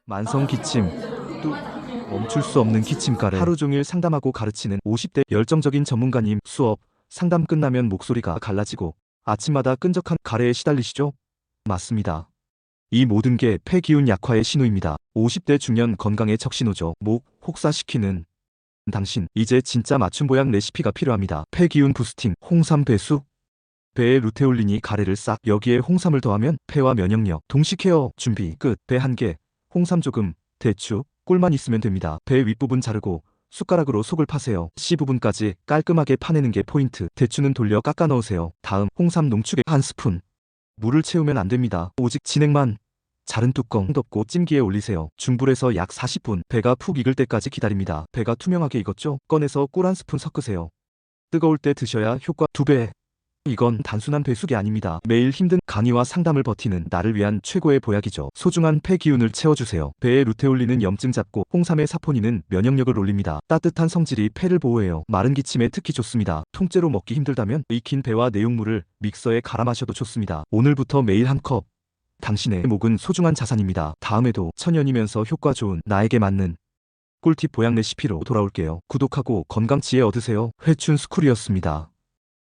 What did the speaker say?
만성 기침, 뚝, 멈출 수 없는 기침가래. 하루 종일 상담하고 가르치는 50대 열정적인 전문가님. 수업, 상담 끝나면 목소리가 갈라지고 아침마다 끈적한 가래에 시달리시죠? 맞습니다. 이 모든 게 폐기운 약화의 신호입니다. 50대 중년 건강의 적신호죠. 목 혹사시키는 당신, 이제 진짜 맞춤 보약 레시피가 필요합니다. 폐기운 부스팅, 홍삼 배수. 배에 루테올린이 가래를 싹. 여기에 홍삼을 더하면 폐와 면역력, 동시 케어. 준비 끝. 배 한 개, 홍삼 조금, 대추, 꿀만 있으면 됩니다. 배 윗부분 자르고 숟가락으로 속을 파세요. C 부분까지 깔끔하게 파내는 게 포인트. 대추는 돌려 깎아 넣으세요. 다음 홍삼 농축액 한 스푼. 물을 채우면 안 됩니다. 오직 진액만. 자른 뚜껑 덮고 찜기에 올리세요. 중불에서 약 40분. 배가 푹 익을 때까지 기다립니다. 배가 투명하게 익었죠? 꺼내서 꿀 한 스푼 섞으세요. 뜨거울 때 드셔야 효과 2배. 이건 단순한 배숙이 아닙니다. 매일 힘든 강의와 상담을 버티는 나를 위한 최고의 보약이죠. 소중한 폐 기운을 채워주세요. 배에 루테올린은 염증 잡고 홍삼의 사포닌은 면역력을 올립니다. 따뜻한 성질이 폐를 보호해요. 마른 기침에 특히 좋습니다. 통째로 먹기 힘들다면 익힌 배와 내용물을 믹서에 갈아 마셔도 좋습니다. 오늘부터 매일 한 컵. 당신의 목은 소중한 자산입니다. 다음에도 천연이면서 효과 좋은 나에게 맞는 꿀팁 보약 레시피로 돌아올게요. 구독하고 건강 지혜 얻으세요. 회춘 스쿨이었습니다.